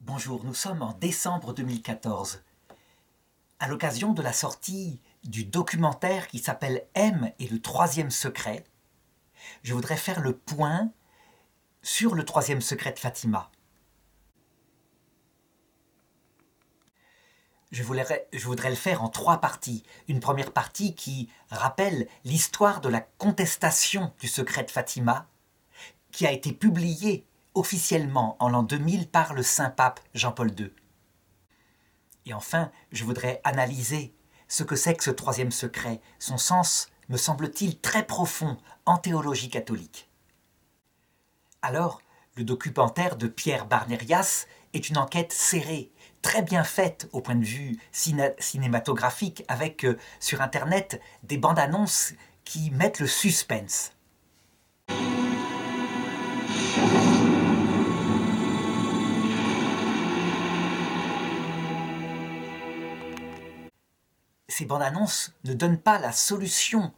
Bonjour, nous sommes en décembre 2014. À l'occasion de la sortie du documentaire qui s'appelle M et le troisième secret, je voudrais faire le point sur le troisième secret de Fatima. Je voudrais le faire en 3 parties. Une première partie qui rappelle l'histoire de la contestation du secret de Fatima, qui a été publiée officiellement en l'an 2000 par le Saint-Pape Jean-Paul II. Et enfin, je voudrais analyser ce que c'est que ce troisième secret, son sens, me semble-t-il, très profond en théologie catholique. Alors, le documentaire de Pierre Barnérias est une enquête serrée, très bien faite au point de vue cinématographique, avec sur Internet des bandes annonces qui mettent le suspense. Ces bandes annonces ne donnent pas la solution,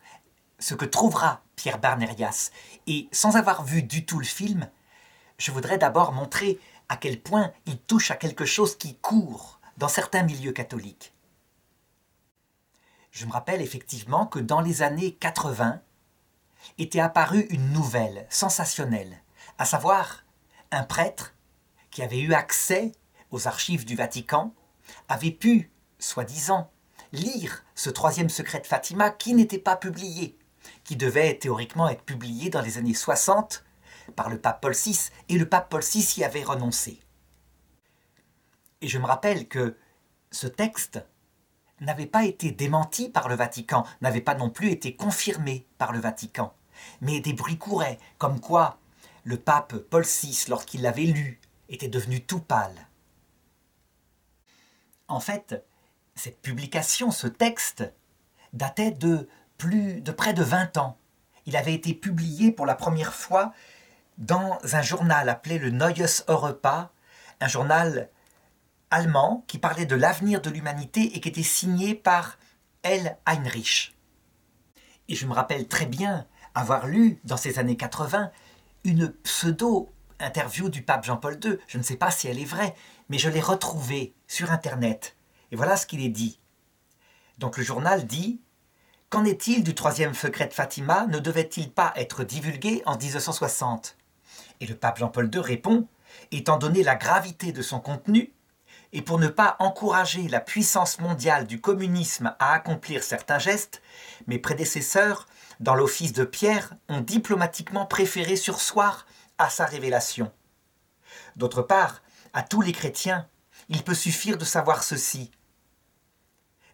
ce que trouvera Pierre Barnérias. Et sans avoir vu du tout le film, je voudrais d'abord montrer à quel point il touche à quelque chose qui court dans certains milieux catholiques. Je me rappelle effectivement que dans les années 80 était apparue une nouvelle sensationnelle, à savoir un prêtre qui avait eu accès aux archives du Vatican, avait pu, soi-disant, lire ce troisième secret de Fatima qui n'était pas publié, qui devait théoriquement être publié dans les années 60 par le pape Paul VI, et le pape Paul VI y avait renoncé. Et je me rappelle que ce texte n'avait pas été démenti par le Vatican, n'avait pas non plus été confirmé par le Vatican, mais des bruits couraient, comme quoi le pape Paul VI, lorsqu'il l'avait lu, était devenu tout pâle. En fait, cette publication, ce texte, datait de près de 20 ans. Il avait été publié pour la première fois dans un journal appelé le Neues Europa, un journal allemand qui parlait de l'avenir de l'humanité et qui était signé par L. Heinrich. Et je me rappelle très bien avoir lu, dans ces années 80, une pseudo-interview du pape Jean-Paul II. Je ne sais pas si elle est vraie, mais je l'ai retrouvée sur Internet. Et voilà ce qu'il est dit. Donc le journal dit « Qu'en est-il du troisième secret de Fatima? Ne devait-il pas être divulgué en 1960 ?» Et le pape Jean-Paul II répond « Étant donné la gravité de son contenu, et pour ne pas encourager la puissance mondiale du communisme à accomplir certains gestes, mes prédécesseurs, dans l'office de Pierre, ont diplomatiquement préféré surseoir à sa révélation. D'autre part, à tous les chrétiens, il peut suffire de savoir ceci. »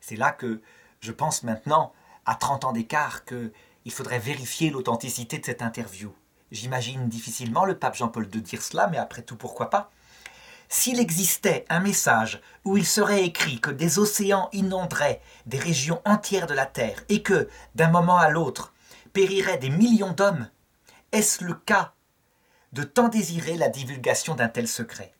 C'est là que je pense maintenant, à 30 ans d'écart, qu'il faudrait vérifier l'authenticité de cette interview. J'imagine difficilement le pape Jean-Paul II dire cela, mais après tout, pourquoi pas? S'il existait un message où il serait écrit que des océans inonderaient des régions entières de la Terre et que, d'un moment à l'autre, périraient des millions d'hommes, est-ce le cas de tant désirer la divulgation d'un tel secret?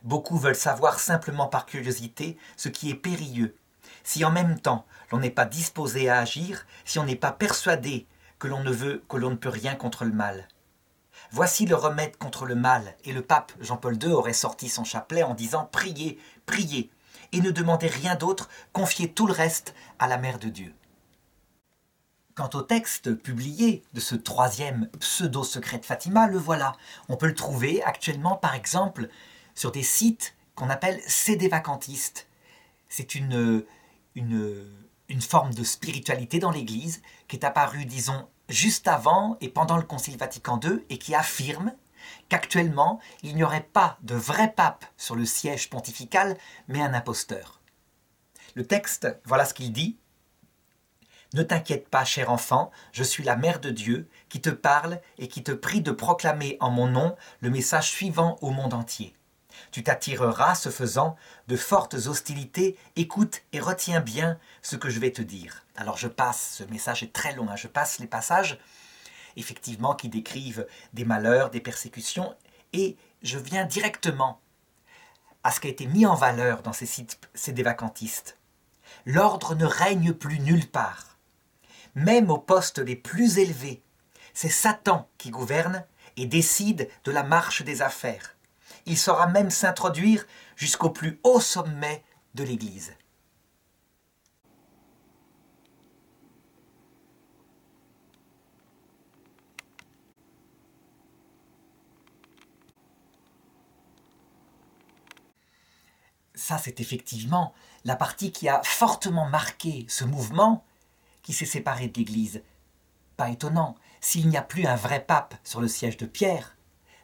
Beaucoup veulent savoir simplement par curiosité ce qui est périlleux. Si en même temps l'on n'est pas disposé à agir, si on n'est pas persuadé que l'on ne peut rien contre le mal. Voici le remède contre le mal, et le pape Jean-Paul II aurait sorti son chapelet en disant « Priez, priez, et ne demandez rien d'autre, confiez tout le reste à la Mère de Dieu. » Quant au texte publié de ce troisième pseudo-secret de Fatima, le voilà. On peut le trouver actuellement, par exemple, sur des sites qu'on appelle sédévacantistes. C'est une forme de spiritualité dans l'Église qui est apparue, disons, juste avant et pendant le Concile Vatican II et qui affirme qu'actuellement, il n'y aurait pas de vrai pape sur le siège pontifical, mais un imposteur. Le texte, voilà ce qu'il dit. « Ne t'inquiète pas, cher enfant, je suis la Mère de Dieu qui te parle et qui te prie de proclamer en mon nom le message suivant au monde entier. Tu t'attireras, ce faisant, de fortes hostilités. Écoute et retiens bien ce que je vais te dire. » Alors je passe, ce message est très long, je passe les passages, effectivement, qui décrivent des malheurs, des persécutions, et je viens directement à ce qui a été mis en valeur dans ces sites sédévacantistes. L'ordre ne règne plus nulle part. Même aux postes les plus élevés, c'est Satan qui gouverne et décide de la marche des affaires. il saura même s'introduire jusqu'au plus haut sommet de l'Église. Ça, c'est effectivement la partie qui a fortement marqué ce mouvement qui s'est séparé de l'Église. Pas étonnant, s'il n'y a plus un vrai pape sur le siège de Pierre,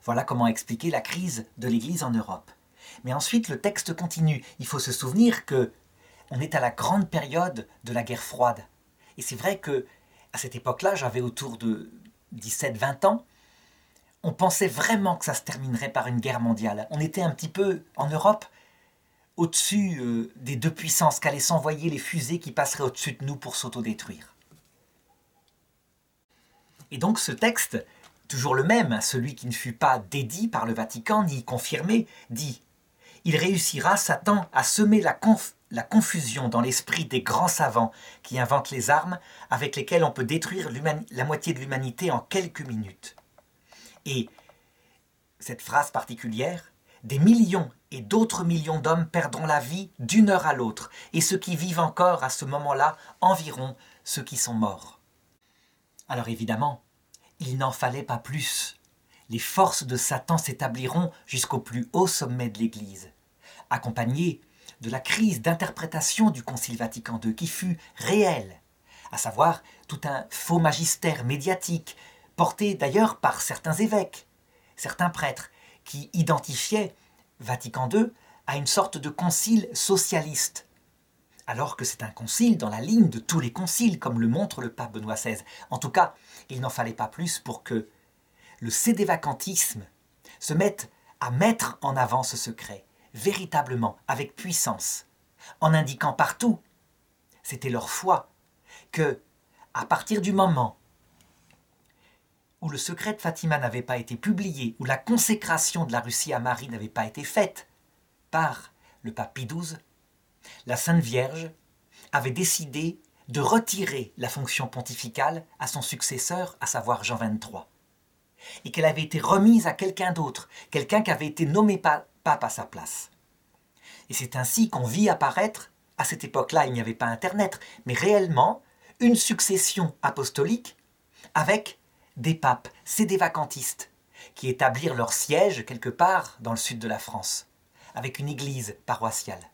voilà comment expliquer la crise de l'Église en Europe. Mais ensuite, le texte continue. Il faut se souvenir que on est à la grande période de la guerre froide. Et c'est vrai que à cette époque-là, j'avais autour de 17-20 ans, on pensait vraiment que ça se terminerait par une guerre mondiale. On était un petit peu, en Europe, au-dessus des deux puissances, qu'allaient s'envoyer les fusées qui passeraient au-dessus de nous pour s'autodétruire. Et donc ce texte, toujours le même, celui qui ne fut pas dédit par le Vatican ni confirmé, dit « Il réussira, Satan, à semer la confusion dans l'esprit des grands savants qui inventent les armes avec lesquelles on peut détruire la moitié de l'humanité en quelques minutes. » Et cette phrase particulière, des millions et d'autres millions d'hommes perdront la vie d'une heure à l'autre, et ceux qui vivent encore à ce moment-là environ ceux qui sont morts. Alors évidemment, il n'en fallait pas plus. Les forces de Satan s'établiront jusqu'au plus haut sommet de l'Église, accompagnées de la crise d'interprétation du Concile Vatican II qui fut réelle, à savoir tout un faux magistère médiatique, porté d'ailleurs par certains évêques, certains prêtres, qui identifiaient Vatican II à une sorte de concile socialiste, alors que c'est un concile dans la ligne de tous les conciles, comme le montre le pape Benoît XVI. En tout cas, il n'en fallait pas plus pour que le sédévacantisme se mette à mettre en avant ce secret, véritablement, avec puissance, en indiquant partout, c'était leur foi, que, à partir du moment où le secret de Fatima n'avait pas été publié, où la consécration de la Russie à Marie n'avait pas été faite par le pape Pie XII, la Sainte Vierge avait décidé de retirer la fonction pontificale à son successeur, à savoir Jean XXIII, et qu'elle avait été remise à quelqu'un d'autre, quelqu'un qui avait été nommé pape à sa place. Et c'est ainsi qu'on vit apparaître, à cette époque-là il n'y avait pas Internet, mais réellement une succession apostolique avec des papes sédévacantistes qui établirent leur siège quelque part dans le sud de la France, avec une église paroissiale.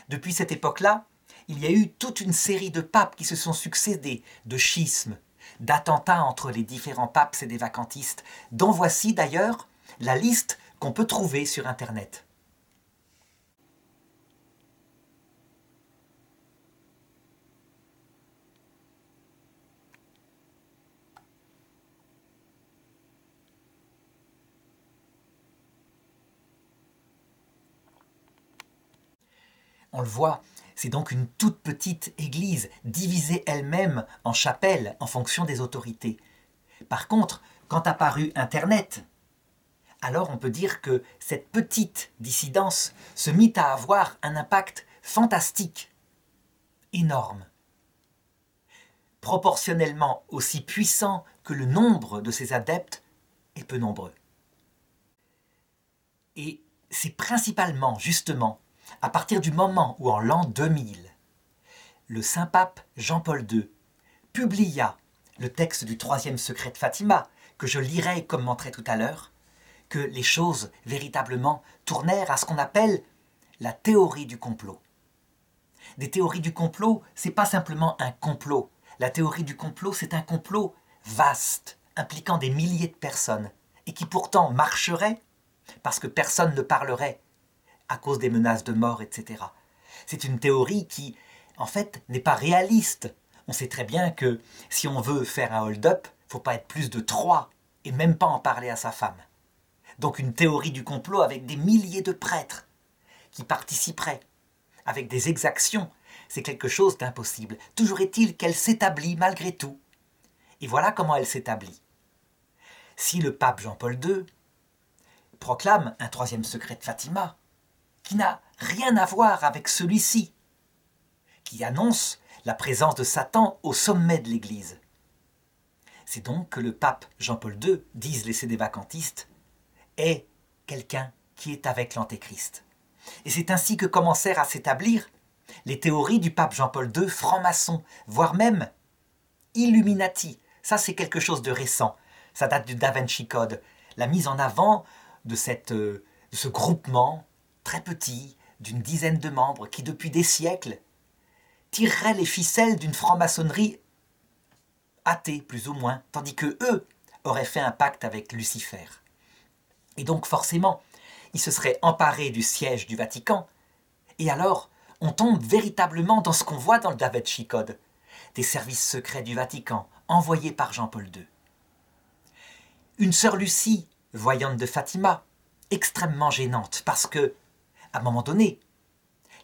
Depuis cette époque-là, il y a eu toute une série de papes qui se sont succédés, de schismes, d'attentats entre les différents papes sédévacantistes, dont voici d'ailleurs la liste qu'on peut trouver sur Internet. On le voit, c'est donc une toute petite église, divisée elle-même en chapelles en fonction des autorités. Par contre, quand apparut Internet, alors on peut dire que cette petite dissidence se mit à avoir un impact fantastique, énorme, proportionnellement aussi puissant que le nombre de ses adeptes est peu nombreux. Et c'est principalement, justement, à partir du moment où en l'an 2000, le Saint-Pape Jean-Paul II publia le texte du troisième secret de Fatima, que je lirai et commenterai tout à l'heure, que les choses véritablement tournèrent à ce qu'on appelle la théorie du complot. Des théories du complot, c'est pas simplement un complot. La théorie du complot, c'est un complot vaste, impliquant des milliers de personnes, et qui pourtant marcherait parce que personne ne parlerait à cause des menaces de mort, etc. C'est une théorie qui, en fait, n'est pas réaliste. On sait très bien que si on veut faire un hold-up, il ne faut pas être plus de 3 et même pas en parler à sa femme. Donc une théorie du complot avec des milliers de prêtres qui participeraient, avec des exactions, c'est quelque chose d'impossible. Toujours est-il qu'elle s'établit malgré tout. Et voilà comment elle s'établit. Si le pape Jean-Paul II proclame un troisième secret de Fatima, qui n'a rien à voir avec celui-ci, qui annonce la présence de Satan au sommet de l'Église. C'est donc que le pape Jean-Paul II, disent les sédévacantistes, est quelqu'un qui est avec l'Antéchrist. Et c'est ainsi que commencèrent à s'établir les théories du pape Jean-Paul II, franc-maçon, voire même Illuminati. Ça, c'est quelque chose de récent. Ça date du Da Vinci Code. La mise en avant de ce groupement très petit, d'une dizaine de membres, qui depuis des siècles tirerait les ficelles d'une franc-maçonnerie athée, plus ou moins, tandis que eux auraient fait un pacte avec Lucifer. Et donc forcément, ils se seraient emparés du siège du Vatican, et alors on tombe véritablement dans ce qu'on voit dans le Da Vinci Code, des services secrets du Vatican, envoyés par Jean-Paul II. Une sœur Lucie, voyante de Fatima, extrêmement gênante, parce que, à un moment donné,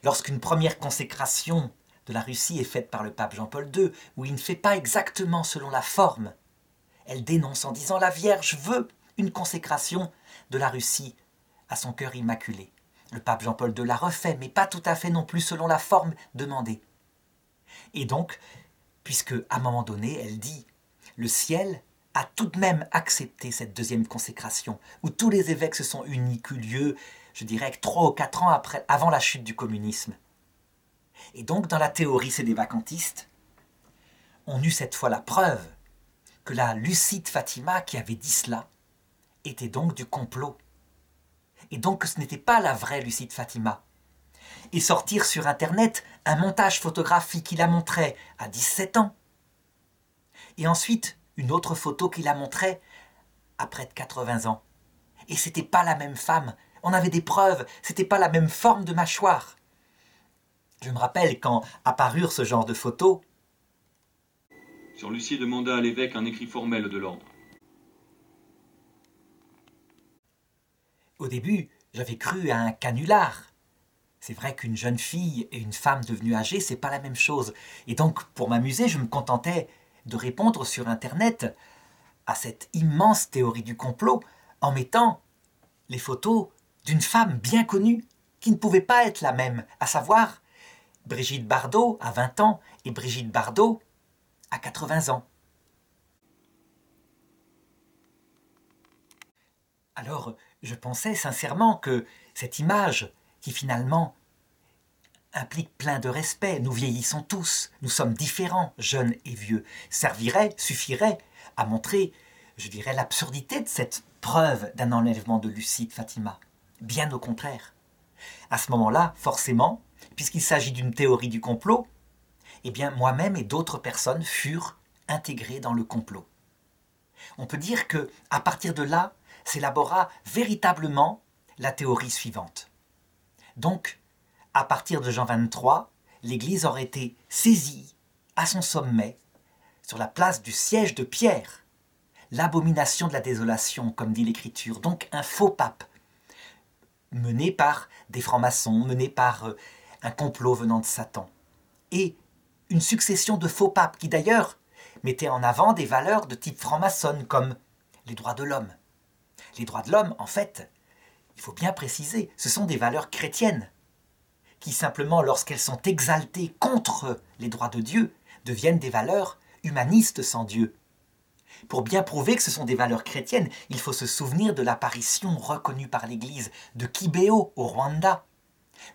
lorsqu'une première consécration de la Russie est faite par le pape Jean-Paul II, où il ne fait pas exactement selon la forme, elle dénonce en disant « La Vierge veut une consécration de la Russie à son cœur immaculé ». Le pape Jean-Paul II la refait, mais pas tout à fait non plus selon la forme demandée. Et donc, puisque à un moment donné, elle dit « Le ciel a tout de même accepté cette deuxième consécration, où tous les évêques se sont unis, qu'eut lieu, je dirais, 3 ou 4 ans avant la chute du communisme. » Et donc, dans la théorie sédévacantistes, on eut cette fois la preuve que la lucide Fatima qui avait dit cela était donc du complot. Et donc que ce n'était pas la vraie lucide Fatima. Et sortir sur Internet un montage photographique qui la montrait à 17 ans. Et ensuite, une autre photo qui la montrait à près de 80 ans. Et c'était pas la même femme. On avait des preuves, c'était pas la même forme de mâchoire. Je me rappelle quand apparurent ce genre de photos. Sœur Lucie demanda à l'évêque un écrit formel de l'ordre. Au début, j'avais cru à un canular. C'est vrai qu'une jeune fille et une femme devenue âgée, c'est pas la même chose. Et donc, pour m'amuser, je me contentais de répondre sur Internet à cette immense théorie du complot en mettant les photos d'une femme bien connue qui ne pouvait pas être la même, à savoir Brigitte Bardot à 20 ans et Brigitte Bardot à 80 ans. Alors, je pensais sincèrement que cette image, qui finalement implique plein de respect, nous vieillissons tous, nous sommes différents, jeunes et vieux, suffirait à montrer, je dirais, l'absurdité de cette preuve d'un enlèvement de Lucie de Fatima. Bien au contraire. À ce moment-là, forcément, puisqu'il s'agit d'une théorie du complot, eh bien moi-même et d'autres personnes furent intégrés dans le complot. On peut dire que, à partir de là, s'élabora véritablement la théorie suivante. Donc, à partir de Jean 23, l'Église aurait été saisie à son sommet, sur la place du siège de Pierre, l'abomination de la désolation, comme dit l'Écriture, donc un faux pape, mené par des francs-maçons, mené par un complot venant de Satan. Et une succession de faux papes qui d'ailleurs mettaient en avant des valeurs de type franc-maçonne comme les droits de l'homme. Les droits de l'homme, en fait, il faut bien préciser, ce sont des valeurs chrétiennes qui simplement, lorsqu'elles sont exaltées contre les droits de Dieu, deviennent des valeurs humanistes sans Dieu. Pour bien prouver que ce sont des valeurs chrétiennes, il faut se souvenir de l'apparition reconnue par l'Église de Kibeo au Rwanda,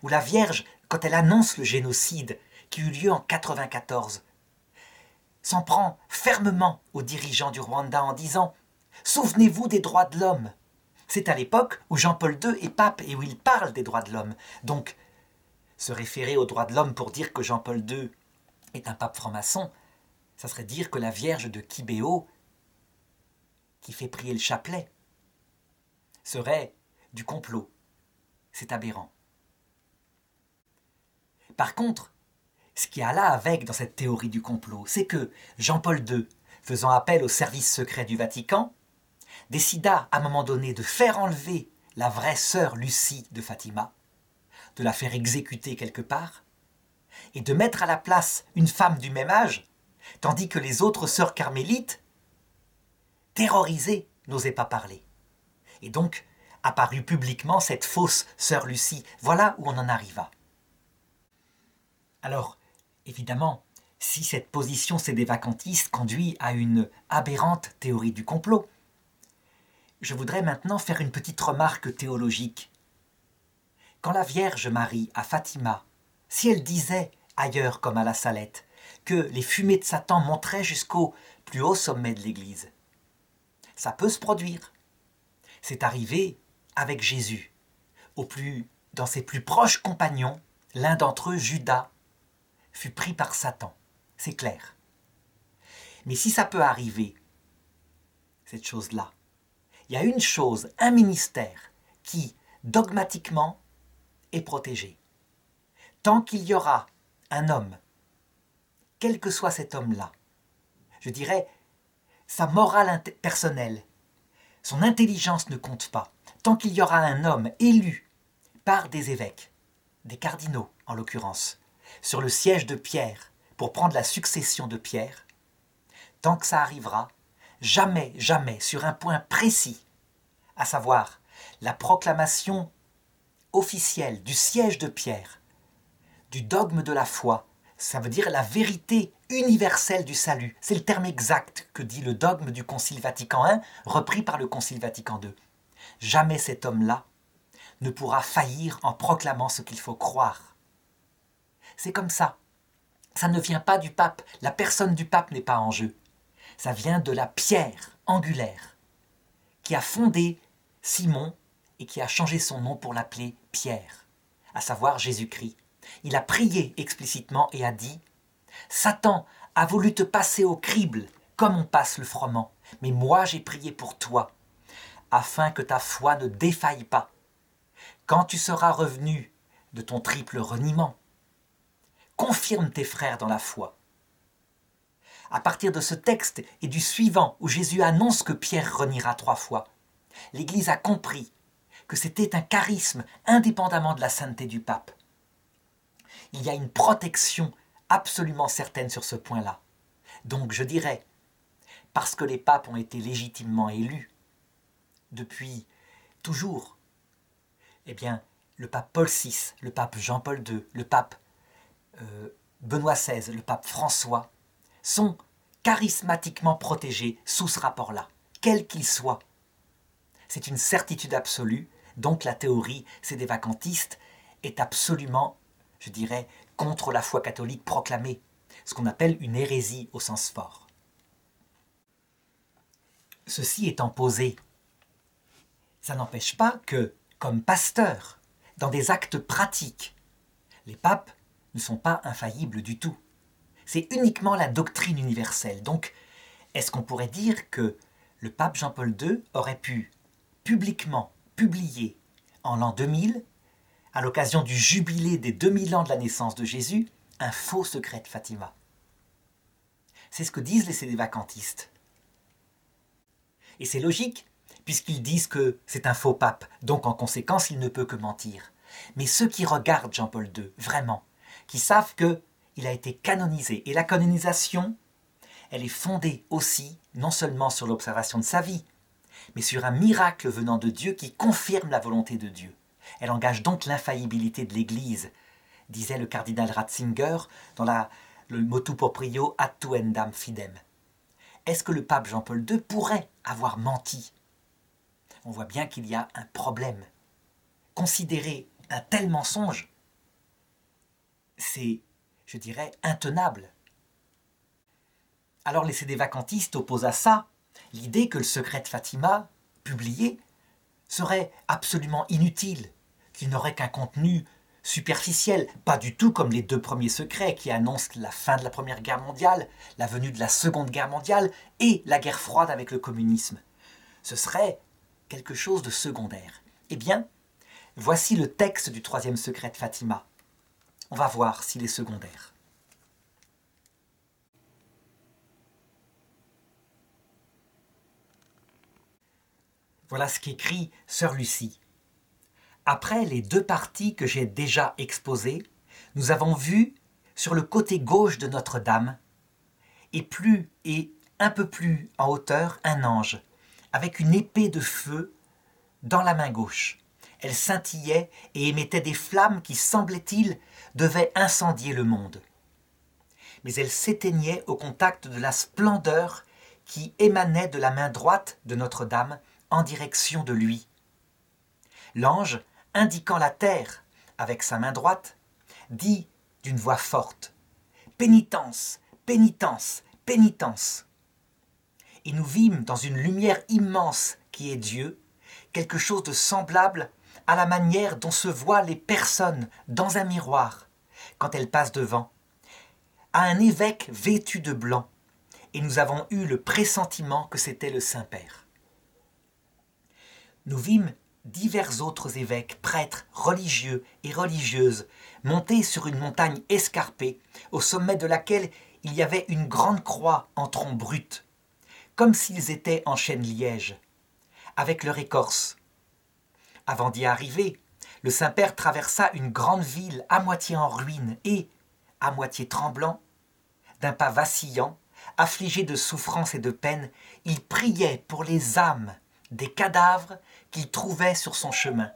où la Vierge, quand elle annonce le génocide qui eut lieu en 1994, s'en prend fermement aux dirigeants du Rwanda en disant « Souvenez-vous des droits de l'homme ». C'est à l'époque où Jean-Paul II est pape et où il parle des droits de l'homme. Donc, se référer aux droits de l'homme pour dire que Jean-Paul II est un pape franc-maçon, ça serait dire que la Vierge de Kibeo, qui fait prier le chapelet, serait du complot. C'est aberrant. Par contre, ce qui alla avec dans cette théorie du complot, c'est que Jean-Paul II, faisant appel au service secret du Vatican, décida à un moment donné de faire enlever la vraie sœur Lucie de Fatima, de la faire exécuter quelque part, et de mettre à la place une femme du même âge, tandis que les autres sœurs carmélites, terrorisées, n'osaient pas parler. Et donc apparut publiquement cette fausse sœur Lucie. Voilà où on en arriva. Alors, évidemment, si cette position sédévacantiste conduit à une aberrante théorie du complot, je voudrais maintenant faire une petite remarque théologique. Quand la Vierge Marie à Fatima, si elle disait, ailleurs comme à la Salette, que les fumées de Satan monteraient jusqu'au plus haut sommet de l'Église, ça peut se produire. C'est arrivé avec Jésus. Dans ses plus proches compagnons, l'un d'entre eux, Judas, fut pris par Satan. C'est clair. Mais si ça peut arriver, cette chose-là, il y a une chose, un ministère qui, dogmatiquement, est protégé. Tant qu'il y aura un homme, quel que soit cet homme-là, je dirais, sa morale personnelle, son intelligence ne compte pas. Tant qu'il y aura un homme élu par des évêques, des cardinaux en l'occurrence, sur le siège de Pierre, pour prendre la succession de Pierre, tant que ça arrivera, jamais, jamais, sur un point précis, à savoir la proclamation officielle du siège de Pierre, du dogme de la foi, ça veut dire la vérité universelle du salut. C'est le terme exact que dit le dogme du Concile Vatican I, repris par le Concile Vatican II. Jamais cet homme-là ne pourra faillir en proclamant ce qu'il faut croire. C'est comme ça. Ça ne vient pas du pape. La personne du pape n'est pas en jeu. Ça vient de la pierre angulaire qui a fondé Simon et qui a changé son nom pour l'appeler Pierre, à savoir Jésus-Christ. Il a prié explicitement et a dit « Satan a voulu te passer au crible comme on passe le froment, mais moi j'ai prié pour toi, afin que ta foi ne défaille pas. Quand tu seras revenu de ton triple reniement, confirme tes frères dans la foi. » À partir de ce texte et du suivant où Jésus annonce que Pierre reniera 3 fois, l'Église a compris que c'était un charisme indépendamment de la sainteté du pape. Il y a une protection absolument certaine sur ce point-là. Donc je dirais, parce que les papes ont été légitimement élus depuis toujours, eh bien, le pape Paul VI, le pape Jean-Paul II, le pape Benoît XVI, le pape François, sont charismatiquement protégés sous ce rapport-là, quel qu'il soit. C'est une certitude absolue, donc la théorie sédévacantistes est absolument, je dirais, contre la foi catholique proclamée, ce qu'on appelle une hérésie au sens fort. Ceci étant posé, ça n'empêche pas que, comme pasteurs, dans des actes pratiques, les papes ne sont pas infaillibles du tout. C'est uniquement la doctrine universelle. Donc, est-ce qu'on pourrait dire que le pape Jean-Paul II aurait pu publiquement publier en l'an 2000, à l'occasion du jubilé des 2000 ans de la naissance de Jésus, un faux secret de Fatima? C'est ce que disent les sédévacantistes. Et c'est logique, puisqu'ils disent que c'est un faux pape, donc en conséquence il ne peut que mentir. Mais ceux qui regardent Jean-Paul II, vraiment, qui savent qu'il a été canonisé, et la canonisation, elle est fondée aussi, non seulement sur l'observation de sa vie, mais sur un miracle venant de Dieu qui confirme la volonté de Dieu. Elle engage donc l'infaillibilité de l'Église, disait le cardinal Ratzinger dans le motu proprio ad tuendam fidem. Est-ce que le pape Jean-Paul II pourrait avoir menti? On voit bien qu'il y a un problème. Considérer un tel mensonge, c'est, je dirais, intenable. Alors les sédévacantistes opposent à ça l'idée que le secret de Fatima, publié, serait absolument inutile, qu'il n'aurait qu'un contenu superficiel, pas du tout comme les 2 premiers secrets qui annoncent la fin de la Première Guerre mondiale, la venue de la Seconde Guerre mondiale et la guerre froide avec le communisme. Ce serait quelque chose de secondaire. Eh bien, voici le texte du 3e secret de Fatima. On va voir s'il est secondaire. Voilà ce qu'écrit Sœur Lucie. Après les 2 parties que j'ai déjà exposées, nous avons vu sur le côté gauche de Notre-Dame, et un peu plus en hauteur, un ange, avec une épée de feu dans la main gauche. Elle scintillait et émettait des flammes qui, semblait-il, devaient incendier le monde. Mais elle s'éteignait au contact de la splendeur qui émanait de la main droite de Notre-Dame, en direction de lui. L'ange, indiquant la terre avec sa main droite, dit d'une voix forte « Pénitence, pénitence, pénitence !» Et nous vîmes dans une lumière immense qui est Dieu, quelque chose de semblable à la manière dont se voient les personnes dans un miroir quand elles passent devant, à un évêque vêtu de blanc, et nous avons eu le pressentiment que c'était le Saint-Père. Nous vîmes divers autres évêques, prêtres, religieux et religieuses, montés sur une montagne escarpée, au sommet de laquelle il y avait une grande croix en tronc brut, comme s'ils étaient en chêne-liège, avec leur écorce. Avant d'y arriver, le Saint-Père traversa une grande ville à moitié en ruine et, à moitié tremblant, d'un pas vacillant, affligé de souffrance et de peine, il priait pour les âmes des cadavres qu'il trouvait sur son chemin.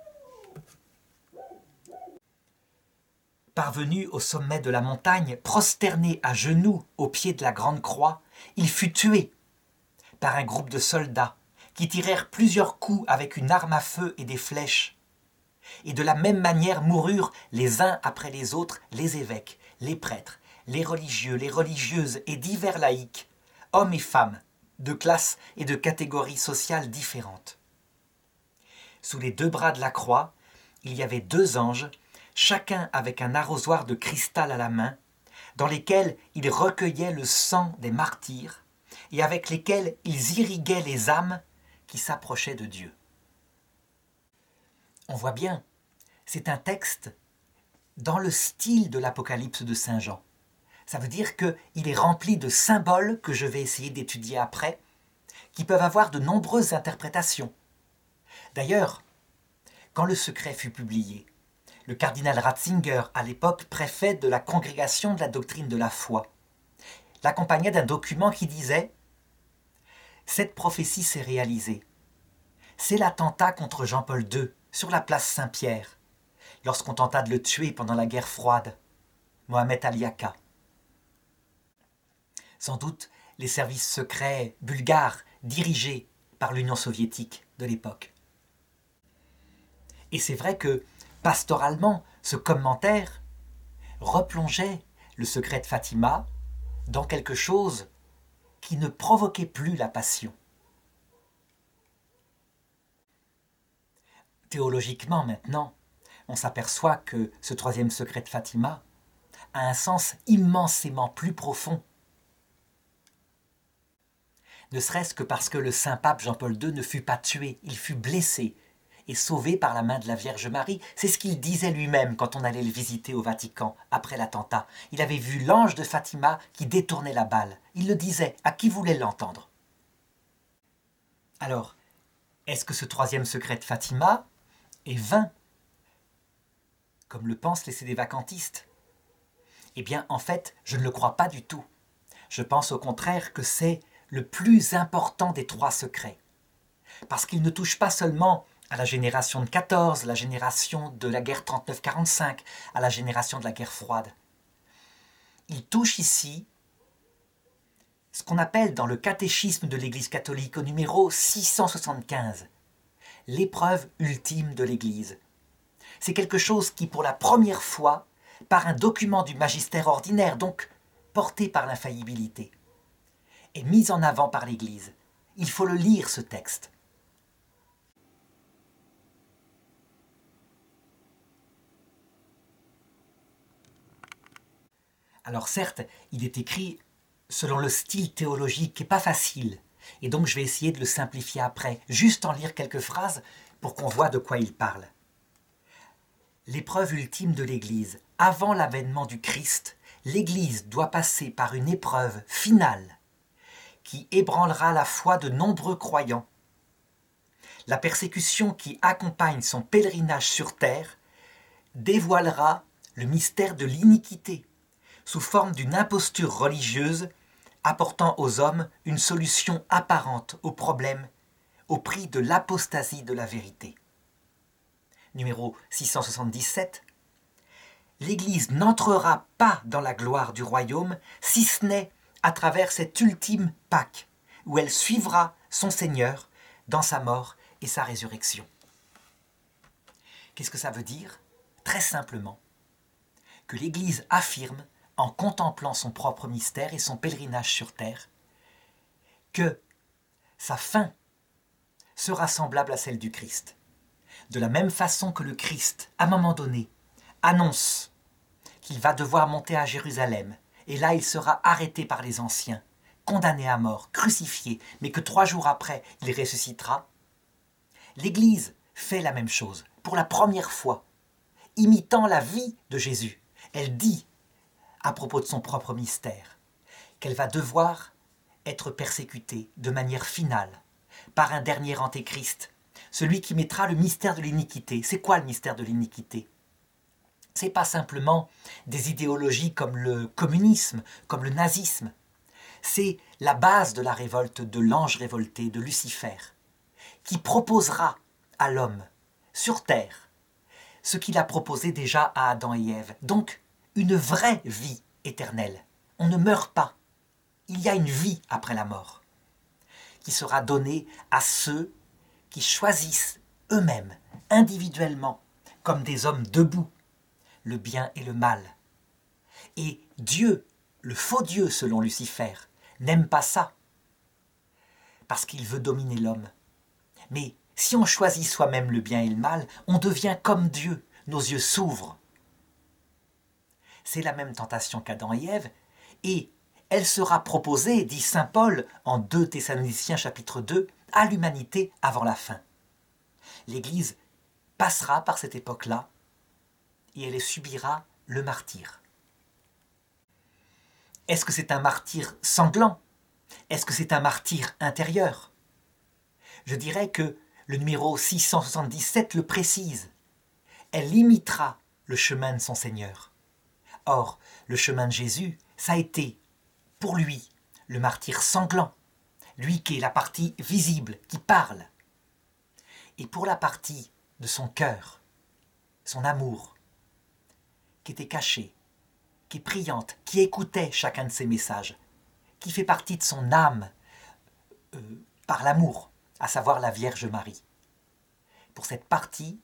Parvenu au sommet de la montagne, prosterné à genoux au pied de la grande croix, il fut tué par un groupe de soldats qui tirèrent plusieurs coups avec une arme à feu et des flèches. Et de la même manière moururent les uns après les autres les évêques, les prêtres, les religieux, les religieuses et divers laïcs, hommes et femmes, de classes et de catégories sociales différentes. Sous les deux bras de la croix, il y avait deux anges, chacun avec un arrosoir de cristal à la main, dans lesquels ils recueillaient le sang des martyrs et avec lesquels ils irriguaient les âmes qui s'approchaient de Dieu. On voit bien, c'est un texte dans le style de l'Apocalypse de Saint Jean. Ça veut dire qu'il est rempli de symboles que je vais essayer d'étudier après, qui peuvent avoir de nombreuses interprétations. D'ailleurs, quand le secret fut publié, le cardinal Ratzinger, à l'époque préfet de la Congrégation de la doctrine de la foi, l'accompagnait d'un document qui disait « Cette prophétie s'est réalisée. C'est l'attentat contre Jean-Paul II sur la place Saint-Pierre, lorsqu'on tenta de le tuer pendant la guerre froide, Mohamed Aliaka. Sans doute les services secrets bulgares dirigés par l'Union soviétique de l'époque. Et c'est vrai que, pastoralement, ce commentaire replongeait le secret de Fatima dans quelque chose qui ne provoquait plus la passion. Théologiquement, maintenant, on s'aperçoit que ce troisième secret de Fatima a un sens immensément plus profond. Ne serait-ce que parce que le saint pape Jean-Paul II ne fut pas tué, il fut blessé et sauvé par la main de la Vierge Marie. C'est ce qu'il disait lui-même quand on allait le visiter au Vatican après l'attentat. Il avait vu l'ange de Fatima qui détournait la balle. Il le disait à qui voulait l'entendre. Alors, est-ce que ce troisième secret de Fatima est vain, comme le pensent les sédévacantistes? Eh bien, en fait, je ne le crois pas du tout. Je pense au contraire que c'est le plus important des trois secrets. Parce qu'il ne touche pas seulement à la génération de 14, la génération de la guerre 39-45, à la génération de la guerre froide. Il touche ici ce qu'on appelle dans le catéchisme de l'Église catholique au numéro 675, l'épreuve ultime de l'Église. C'est quelque chose qui, pour la première fois, par un document du magistère ordinaire, donc porté par l'infaillibilité, est mis en avant par l'Église. Il faut le lire, ce texte. Alors certes, il est écrit selon le style théologique qui n'est pas facile, et donc je vais essayer de le simplifier après, juste en lire quelques phrases pour qu'on voit de quoi il parle. L'épreuve ultime de l'Église. Avant l'avènement du Christ, l'Église doit passer par une épreuve finale qui ébranlera la foi de nombreux croyants. La persécution qui accompagne son pèlerinage sur terre dévoilera le mystère de l'iniquité sous forme d'une imposture religieuse apportant aux hommes une solution apparente au problème au prix de l'apostasie de la vérité. Numéro 677. L'Église n'entrera pas dans la gloire du royaume si ce n'est à travers cette ultime Pâque où elle suivra son Seigneur dans sa mort et sa résurrection. Qu'est-ce que ça veut dire? Très simplement, que l'Église affirme, en contemplant son propre mystère et son pèlerinage sur terre, que sa fin sera semblable à celle du Christ. De la même façon que le Christ, à un moment donné, annonce qu'il va devoir monter à Jérusalem, et là il sera arrêté par les anciens, condamné à mort, crucifié, mais que 3 jours après, il ressuscitera. L'Église fait la même chose, pour la première fois, imitant la vie de Jésus. Elle dit, à propos de son propre mystère, qu'elle va devoir être persécutée de manière finale par un dernier antéchrist, celui qui mettra le mystère de l'iniquité. C'est quoi le mystère de l'iniquité? Ce n'est pas simplement des idéologies comme le communisme, comme le nazisme. C'est la base de la révolte de l'ange révolté, de Lucifer, qui proposera à l'homme, sur terre, ce qu'il a proposé déjà à Adam et Ève. Donc, une vraie vie éternelle. On ne meurt pas. Il y a une vie après la mort, qui sera donnée à ceux qui choisissent eux-mêmes, individuellement, comme des hommes debout, le bien et le mal. Et Dieu, le faux Dieu selon Lucifer, n'aime pas ça, parce qu'il veut dominer l'homme. Mais si on choisit soi-même le bien et le mal, on devient comme Dieu, nos yeux s'ouvrent. C'est la même tentation qu'Adam et Ève, et elle sera proposée, dit saint Paul en 2 Thessaloniciens chapitre 2, à l'humanité avant la fin. L'Église passera par cette époque-là, et elle subira le martyre. Est-ce que c'est un martyre sanglant? Est-ce que c'est un martyre intérieur? Je dirais que le numéro 677 le précise. Elle imitera le chemin de son Seigneur. Or, le chemin de Jésus, ça a été, pour lui, le martyre sanglant, lui qui est la partie visible, qui parle. Et pour la partie de son cœur, son amour, qui était cachée, qui est priante, qui écoutait chacun de ses messages, qui fait partie de son âme par l'amour, à savoir la Vierge Marie. Pour cette partie,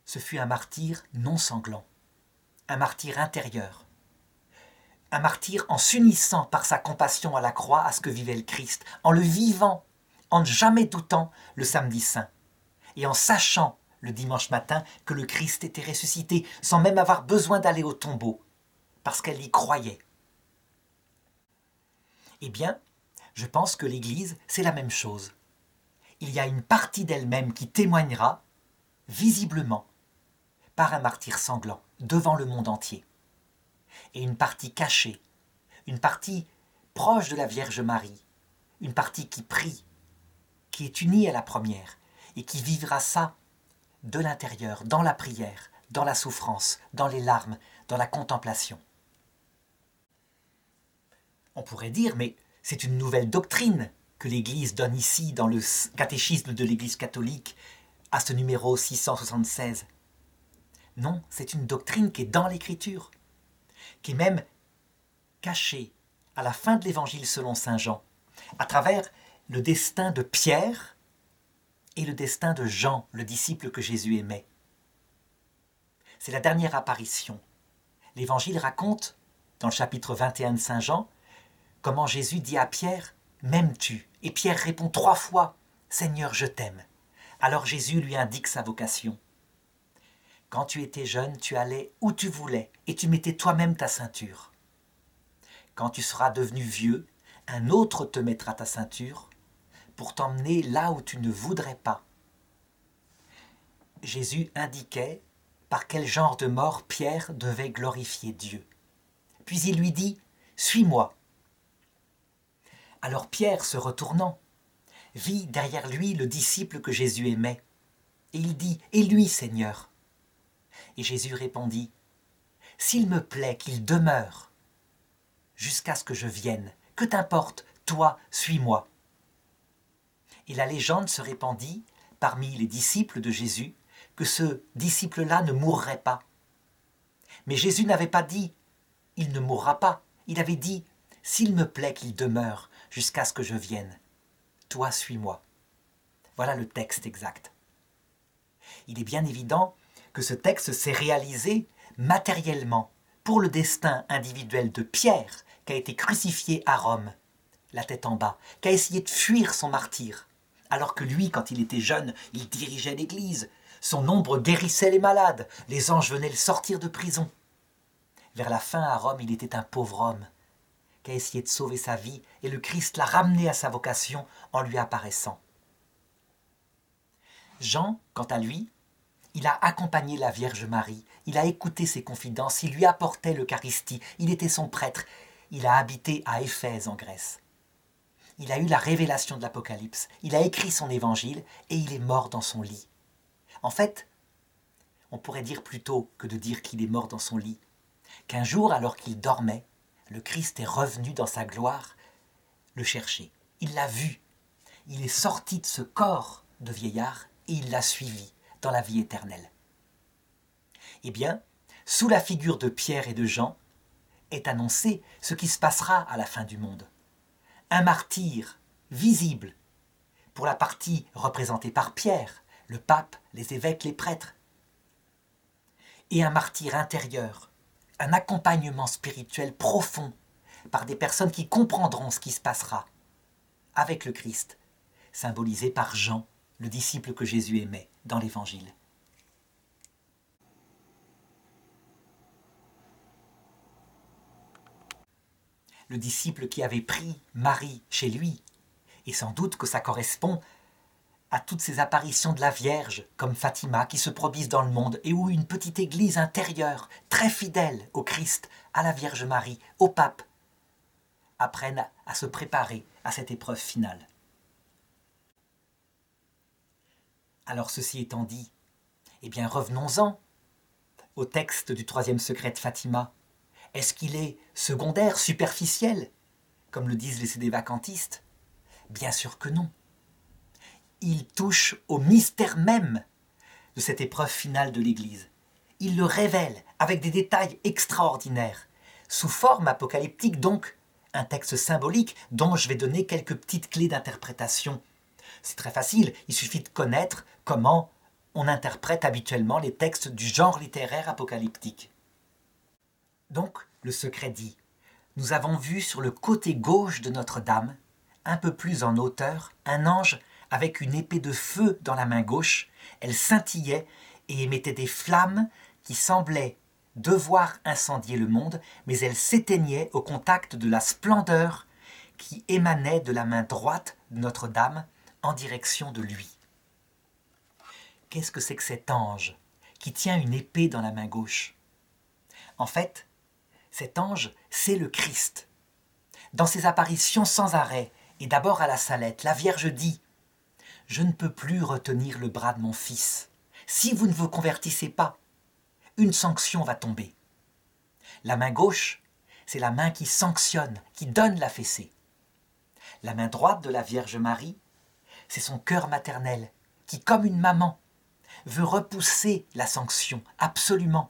ce fut un martyr non sanglant, un martyr intérieur, un martyr en s'unissant par sa compassion à la croix à ce que vivait le Christ, en le vivant, en ne jamais doutant le samedi saint, et en sachant le dimanche matin que le Christ était ressuscité, sans même avoir besoin d'aller au tombeau, parce qu'elle y croyait. Eh bien, je pense que l'Église, c'est la même chose. Il y a une partie d'elle-même qui témoignera, visiblement, par un martyr sanglant, devant le monde entier. Et une partie cachée, une partie proche de la Vierge Marie, une partie qui prie, qui est unie à la première, et qui vivra ça de l'intérieur, dans la prière, dans la souffrance, dans les larmes, dans la contemplation. On pourrait dire, mais c'est une nouvelle doctrine que l'Église donne ici dans le catéchisme de l'Église catholique à ce numéro 676. Non, c'est une doctrine qui est dans l'Écriture, qui est même cachée à la fin de l'Évangile selon saint Jean, à travers le destin de Pierre et le destin de Jean, le disciple que Jésus aimait. C'est la dernière apparition. L'Évangile raconte, dans le chapitre 21 de saint Jean, comment Jésus dit à Pierre « M'aimes-tu » Et Pierre répond 3 fois « Seigneur, je t'aime ». Alors Jésus lui indique sa vocation. Quand tu étais jeune, tu allais où tu voulais et tu mettais toi-même ta ceinture. Quand tu seras devenu vieux, un autre te mettra ta ceinture pour t'emmener là où tu ne voudrais pas. Jésus indiquait par quel genre de mort Pierre devait glorifier Dieu. Puis il lui dit « Suis-moi ». Alors Pierre, se retournant, vit derrière lui le disciple que Jésus aimait. Et il dit « Et lui, Seigneur ?» Et Jésus répondit « S'il me plaît qu'il demeure jusqu'à ce que je vienne, que t'importe, toi, suis-moi. » Et la légende se répandit parmi les disciples de Jésus que ce disciple-là ne mourrait pas. Mais Jésus n'avait pas dit « Il ne mourra pas ». Il avait dit « S'il me plaît qu'il demeure jusqu'à ce que je vienne, toi suis-moi. » Voilà le texte exact. Il est bien évident que ce texte s'est réalisé matériellement pour le destin individuel de Pierre, qui a été crucifié à Rome, la tête en bas, qui a essayé de fuir son martyre, alors que lui, quand il était jeune, il dirigeait l'Église, son ombre guérissait les malades, les anges venaient le sortir de prison. Vers la fin, à Rome, il était un pauvre homme, qui a essayé de sauver sa vie, et le Christ l'a ramené à sa vocation en lui apparaissant. Jean, quant à lui, il a accompagné la Vierge Marie, il a écouté ses confidences, il lui apportait l'Eucharistie, il était son prêtre, il a habité à Éphèse en Grèce. Il a eu la révélation de l'Apocalypse, il a écrit son évangile et il est mort dans son lit. En fait, on pourrait dire plutôt que de dire qu'il est mort dans son lit, qu'un jour, alors qu'il dormait, le Christ est revenu dans sa gloire le chercher. Il l'a vu, il est sorti de ce corps de vieillard et il l'a suivi dans la vie éternelle. Eh bien, sous la figure de Pierre et de Jean, est annoncé ce qui se passera à la fin du monde. Un martyr visible pour la partie représentée par Pierre, le pape, les évêques, les prêtres, et un martyr intérieur, un accompagnement spirituel profond par des personnes qui comprendront ce qui se passera avec le Christ, symbolisé par Jean, le disciple que Jésus aimait dans l'Évangile. Le disciple qui avait pris Marie chez lui, et sans doute que ça correspond à toutes ces apparitions de la Vierge, comme Fatima, qui se produisent dans le monde, et où une petite église intérieure, très fidèle au Christ, à la Vierge Marie, au pape, apprennent à se préparer à cette épreuve finale. Alors ceci étant dit, eh bien revenons-en au texte du troisième secret de Fatima. Est-ce qu'il est secondaire, superficiel, comme le disent les sédévacantistes ? Bien sûr que non. Il touche au mystère même de cette épreuve finale de l'Église. Il le révèle avec des détails extraordinaires, sous forme apocalyptique donc, un texte symbolique dont je vais donner quelques petites clés d'interprétation. C'est très facile, il suffit de connaître comment on interprète habituellement les textes du genre littéraire apocalyptique. Donc, le secret dit, nous avons vu sur le côté gauche de Notre-Dame, un peu plus en hauteur, un ange avec une épée de feu dans la main gauche. Elle scintillait et émettait des flammes qui semblaient devoir incendier le monde, mais elle s'éteignait au contact de la splendeur qui émanait de la main droite de Notre-Dame en direction de lui. Qu'est-ce que c'est que cet ange qui tient une épée dans la main gauche ? En fait, cet ange, c'est le Christ. Dans ses apparitions sans arrêt, et d'abord à la Salette, la Vierge dit « Je ne peux plus retenir le bras de mon fils. Si vous ne vous convertissez pas, une sanction va tomber. » La main gauche, c'est la main qui sanctionne, qui donne la fessée. La main droite de la Vierge Marie, c'est son cœur maternel, qui, comme une maman, veut repousser la sanction, absolument,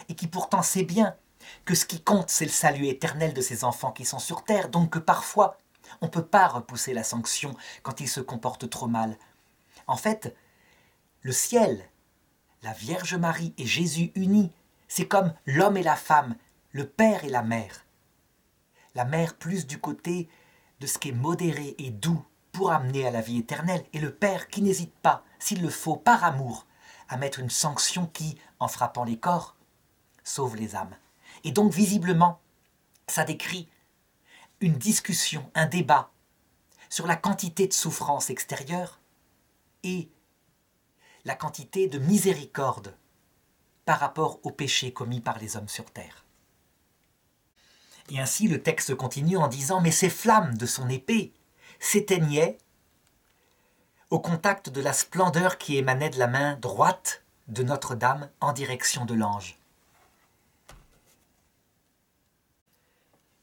et qui pourtant sait bien que ce qui compte, c'est le salut éternel de ses enfants qui sont sur terre, donc que parfois, on ne peut pas repousser la sanction quand ils se comportent trop mal. En fait, le ciel, la Vierge Marie et Jésus unis, c'est comme l'homme et la femme, le père et la mère. La mère plus du côté de ce qui est modéré et doux pour amener à la vie éternelle, et le père qui n'hésite pas, s'il le faut, par amour, à mettre une sanction qui, en frappant les corps, sauve les âmes. Et donc, visiblement, ça décrit une discussion, un débat sur la quantité de souffrance extérieure et la quantité de miséricorde par rapport aux péchés commis par les hommes sur terre. Et ainsi, le texte continue en disant « Mais ces flammes de son épée s'éteignaient au contact de la splendeur qui émanait de la main droite de Notre-Dame en direction de l'ange. »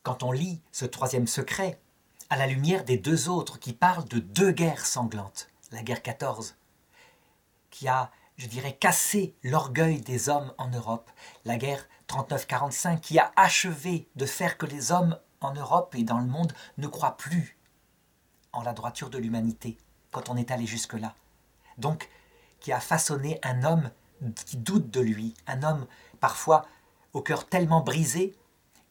Quand on lit ce troisième secret, à la lumière des deux autres qui parlent de deux guerres sanglantes, la guerre 14, qui a, je dirais, cassé l'orgueil des hommes en Europe, la guerre 39-45 qui a achevé de faire que les hommes en Europe et dans le monde ne croient plus en la droiture de l'humanité, quand on est allé jusque-là. Donc, qui a façonné un homme qui doute de lui, un homme parfois au cœur tellement brisé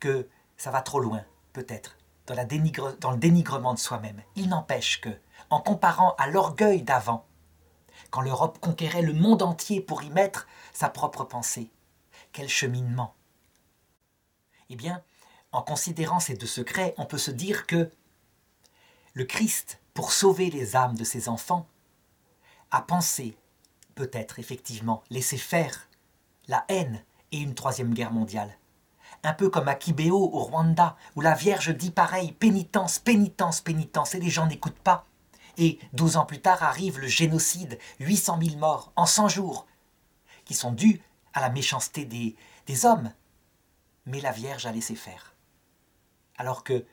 que ça va trop loin, peut-être, dans le dénigrement de soi-même. Il n'empêche que, en comparant à l'orgueil d'avant, quand l'Europe conquérait le monde entier pour y mettre sa propre pensée, quel cheminement! Eh bien, en considérant ces deux secrets, on peut se dire que le Christ, pour sauver les âmes de ses enfants, a pensé, peut-être effectivement, laisser faire la haine et une troisième guerre mondiale. Un peu comme à Kibéo, au Rwanda, où la Vierge dit pareil, pénitence, pénitence, pénitence, et les gens n'écoutent pas. Et 12 ans plus tard arrive le génocide, 800 000 morts en 100 jours, qui sont dus à la méchanceté des hommes. Mais la Vierge a laissé faire. Alors que,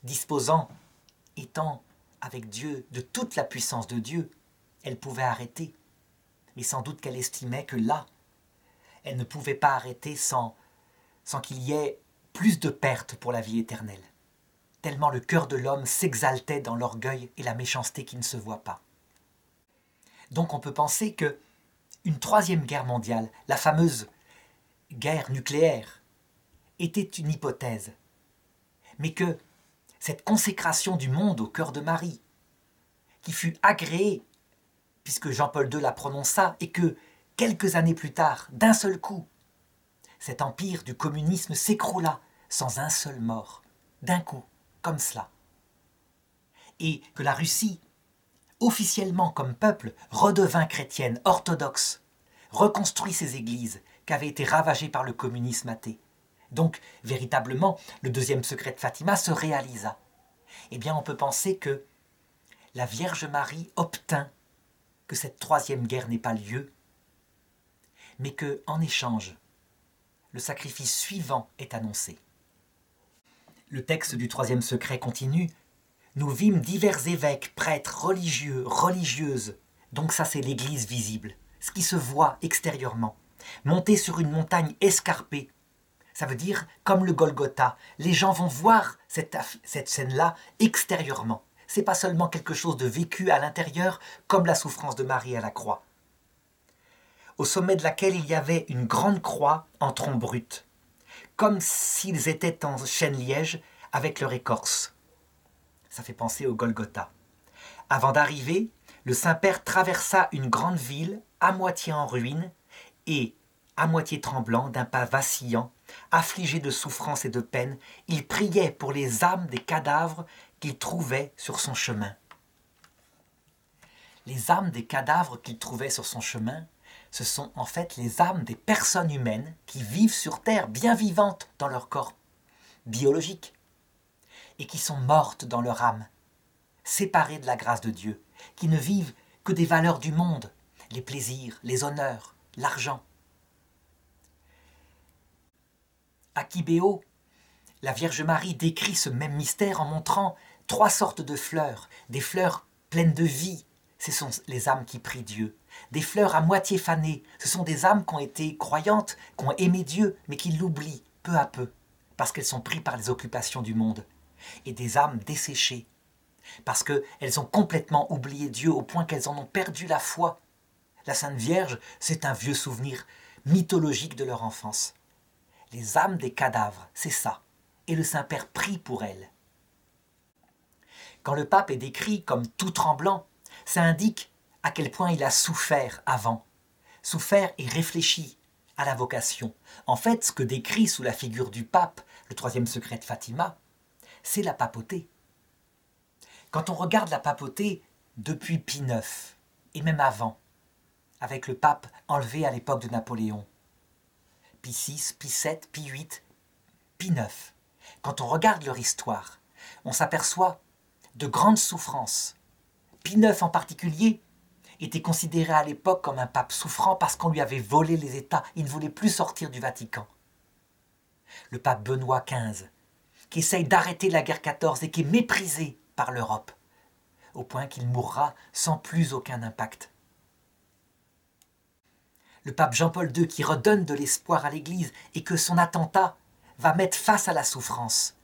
disposant, étant avec Dieu, de toute la puissance de Dieu, elle pouvait arrêter. Mais sans doute qu'elle estimait que là, elle ne pouvait pas arrêter sans qu'il y ait plus de pertes pour la vie éternelle. Tellement le cœur de l'homme s'exaltait dans l'orgueil et la méchanceté qui ne se voient pas. Donc on peut penser que une troisième guerre mondiale, la fameuse guerre nucléaire, était une hypothèse, mais que cette consécration du monde au cœur de Marie, qui fut agréée, puisque Jean-Paul II la prononça, et que, quelques années plus tard, d'un seul coup, cet empire du communisme s'écroula sans un seul mort, d'un coup, comme cela. Et que la Russie, officiellement comme peuple, redevint chrétienne, orthodoxe, reconstruit ses églises qui avaient été ravagées par le communisme athée. Donc, véritablement, le deuxième secret de Fatima se réalisa. Eh bien, on peut penser que la Vierge Marie obtint que cette troisième guerre n'ait pas lieu, mais que, en échange, le sacrifice suivant est annoncé. Le texte du troisième secret continue. Nous vîmes divers évêques, prêtres, religieux, religieuses, donc ça c'est l'église visible, ce qui se voit extérieurement, monter sur une montagne escarpée. Ça veut dire, comme le Golgotha, les gens vont voir cette scène-là extérieurement. C'est pas seulement quelque chose de vécu à l'intérieur, comme la souffrance de Marie à la croix. Au sommet de laquelle il y avait une grande croix en tronc brut, comme s'ils étaient en chêne-liège avec leur écorce. Ça fait penser au Golgotha. Avant d'arriver, le Saint-Père traversa une grande ville, à moitié en ruine, et, à moitié tremblant, d'un pas vacillant, affligé de souffrance et de peine, il priait pour les âmes des cadavres qu'il trouvait sur son chemin. Les âmes des cadavres qu'il trouvait sur son chemin, ce sont en fait les âmes des personnes humaines qui vivent sur Terre, bien vivantes dans leur corps biologique, et qui sont mortes dans leur âme, séparées de la grâce de Dieu, qui ne vivent que des valeurs du monde, les plaisirs, les honneurs, l'argent. À Kibéo, la Vierge Marie décrit ce même mystère en montrant 3 sortes de fleurs, des fleurs pleines de vie, ce sont les âmes qui prient Dieu. Des fleurs à moitié fanées, ce sont des âmes qui ont été croyantes, qui ont aimé Dieu, mais qui l'oublient peu à peu, parce qu'elles sont prises par les occupations du monde. Et des âmes desséchées, parce qu'elles ont complètement oublié Dieu au point qu'elles en ont perdu la foi. La Sainte Vierge, c'est un vieux souvenir mythologique de leur enfance. Les âmes des cadavres, c'est ça. Et le Saint-Père prie pour elles. Quand le pape est décrit comme tout tremblant, ça indique à quel point il a souffert avant. Souffert et réfléchi à la vocation. En fait, ce que décrit sous la figure du pape, le troisième secret de Fatima, c'est la papauté. Quand on regarde la papauté depuis Pie IX, et même avant, avec le pape enlevé à l'époque de Napoléon, Pie VI, Pie VII, Pie VIII, Pie IX, quand on regarde leur histoire, on s'aperçoit de grandes souffrances. Pie IX en particulier était considéré à l'époque comme un pape souffrant parce qu'on lui avait volé les États. Il ne voulait plus sortir du Vatican. Le pape Benoît XV, qui essaye d'arrêter la guerre 14 et qui est méprisé par l'Europe, au point qu'il mourra sans plus aucun impact. Le pape Jean-Paul II qui redonne de l'espoir à l'Église et que son attentat va mettre face à la souffrance,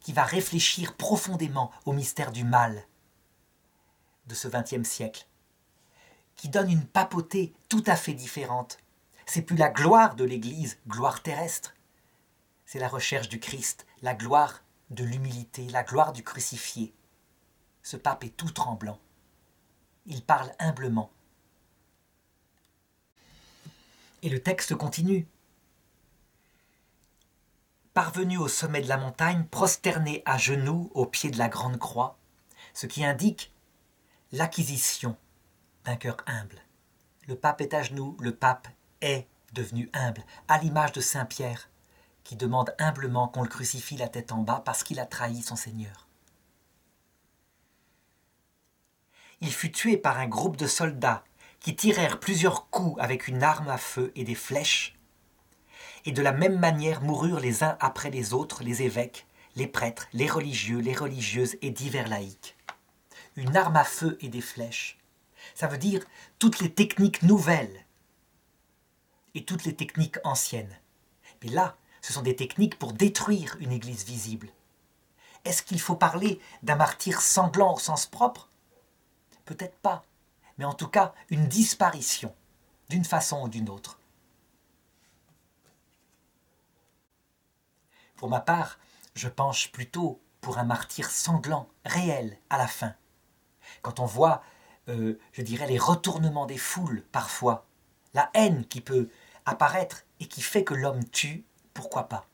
qui va réfléchir profondément au mystère du mal, de ce XXe siècle, qui donne une papauté tout à fait différente. C'est plus la gloire de l'Église, gloire terrestre. C'est la recherche du Christ, la gloire de l'humilité, la gloire du crucifié. Ce pape est tout tremblant. Il parle humblement. Et le texte continue. Parvenu au sommet de la montagne, prosterné à genoux au pied de la grande croix, ce qui indique l'acquisition d'un cœur humble. Le pape est à genoux, le pape est devenu humble, à l'image de Saint Pierre, qui demande humblement qu'on le crucifie la tête en bas parce qu'il a trahi son Seigneur. Il fut tué par un groupe de soldats qui tirèrent plusieurs coups avec une arme à feu et des flèches, et de la même manière moururent les uns après les autres les évêques, les prêtres, les religieux, les religieuses et divers laïcs. Une arme à feu et des flèches, ça veut dire toutes les techniques nouvelles et toutes les techniques anciennes. Mais là, ce sont des techniques pour détruire une église visible. Est-ce qu'il faut parler d'un martyr sanglant au sens propre ? Peut-être pas, mais en tout cas une disparition, d'une façon ou d'une autre. Pour ma part, je penche plutôt pour un martyr sanglant, réel, à la fin. Quand on voit, je dirais, les retournements des foules, parfois, la haine qui peut apparaître et qui fait que l'homme tue, pourquoi pas ?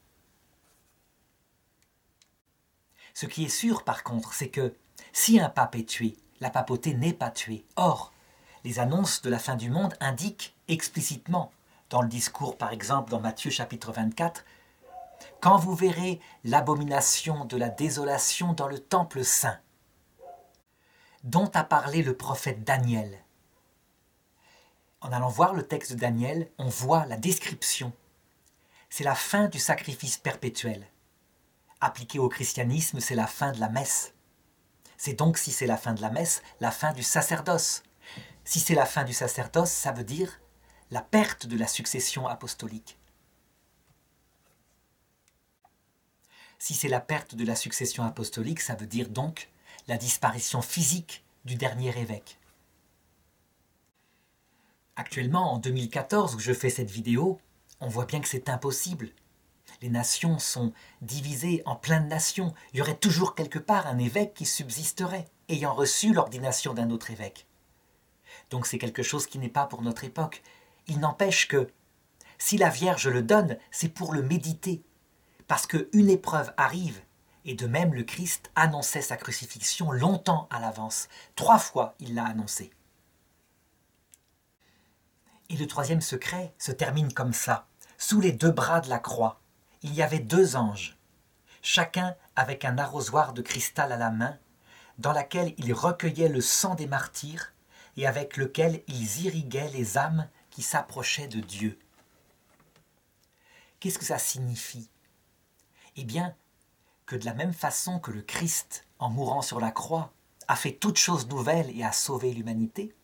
Ce qui est sûr, par contre, c'est que si un pape est tué, la papauté n'est pas tuée. Or, les annonces de la fin du monde indiquent explicitement, dans le discours, par exemple, dans Matthieu chapitre 24, « Quand vous verrez l'abomination de la désolation dans le temple saint, dont a parlé le prophète Daniel. » En allant voir le texte de Daniel, on voit la description. C'est la fin du sacrifice perpétuel. Appliqué au christianisme, c'est la fin de la messe. C'est donc, si c'est la fin de la messe, la fin du sacerdoce. Si c'est la fin du sacerdoce, ça veut dire la perte de la succession apostolique. Si c'est la perte de la succession apostolique, ça veut dire donc la disparition physique du dernier évêque. Actuellement, en 2014, où je fais cette vidéo, on voit bien que c'est impossible. Les nations sont divisées en plein de nations. Il y aurait toujours quelque part un évêque qui subsisterait, ayant reçu l'ordination d'un autre évêque. Donc c'est quelque chose qui n'est pas pour notre époque. Il n'empêche que, si la Vierge le donne, c'est pour le méditer. Parce qu'une épreuve arrive, et de même le Christ annonçait sa crucifixion longtemps à l'avance. 3 fois il l'a annoncé. Et le troisième secret se termine comme ça. Sous les 2 bras de la croix, il y avait 2 anges, chacun avec un arrosoir de cristal à la main, dans laquelle ils recueillaient le sang des martyrs et avec lequel ils irriguaient les âmes qui s'approchaient de Dieu. Qu'est-ce que ça signifie ? Eh bien, que de la même façon que le Christ, en mourant sur la croix, a fait toutes choses nouvelles et a sauvé l'humanité,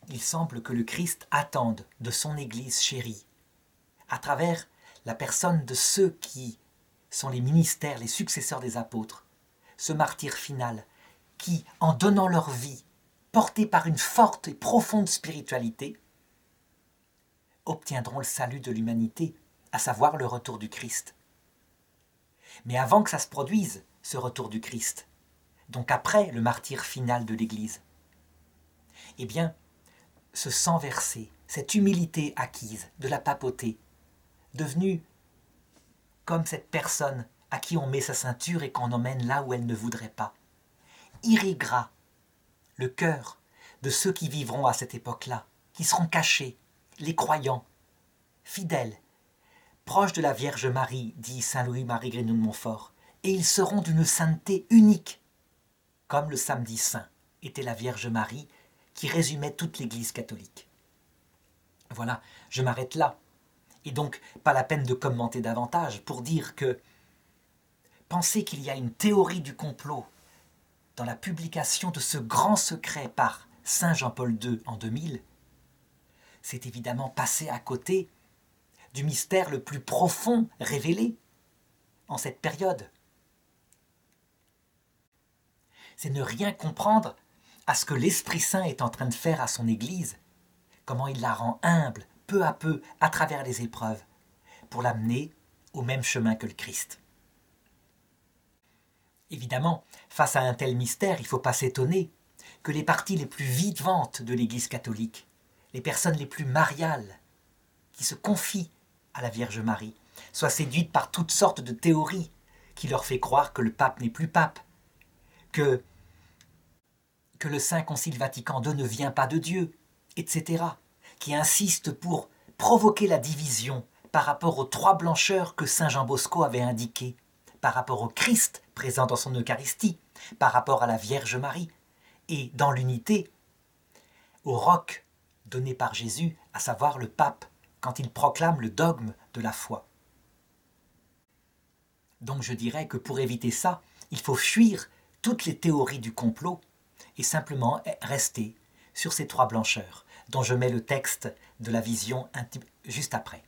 il semble que le Christ attende de son Église chérie, à travers la personne de ceux qui sont les ministères, les successeurs des apôtres, ce martyr final, qui, en donnant leur vie, portés par une forte et profonde spiritualité, obtiendront le salut de l'humanité, à savoir le retour du Christ. Mais avant que ça se produise, ce retour du Christ, donc après le martyr final de l'Église, eh bien, ce sang versé, cette humilité acquise de la papauté, devenue comme cette personne à qui on met sa ceinture et qu'on emmène là où elle ne voudrait pas, irriguera le cœur de ceux qui vivront à cette époque-là, qui seront cachés, les croyants, fidèles, proches de la Vierge Marie, dit saint Louis-Marie Grignon de Montfort, et ils seront d'une sainteté unique, comme le samedi saint était la Vierge Marie, qui résumait toute l'Église catholique. Voilà, je m'arrête là. Et donc, pas la peine de commenter davantage pour dire que penser qu'il y a une théorie du complot dans la publication de ce grand secret par Saint Jean-Paul II en 2000, c'est évidemment passer à côté du mystère le plus profond révélé en cette période. C'est ne rien comprendre à ce que l'Esprit Saint est en train de faire à son Église, comment il la rend humble, peu à peu, à travers les épreuves, pour l'amener au même chemin que le Christ. Évidemment, face à un tel mystère, il ne faut pas s'étonner que les parties les plus vivantes de l'Église catholique, les personnes les plus mariales, qui se confient à la Vierge Marie, soient séduites par toutes sortes de théories qui leur fait croire que le pape n'est plus pape, que le Saint Concile Vatican II ne vient pas de Dieu, etc., qui insistent pour provoquer la division par rapport aux 3 blancheurs que Saint Jean Bosco avait indiquées, par rapport au Christ présent dans son Eucharistie, par rapport à la Vierge Marie, et dans l'unité, au roc donné par Jésus, à savoir le pape, quand il proclame le dogme de la foi. Donc je dirais que pour éviter ça, il faut fuir toutes les théories du complot et simplement rester sur ces 3 blancheurs, dont je mets le texte de la vision juste après.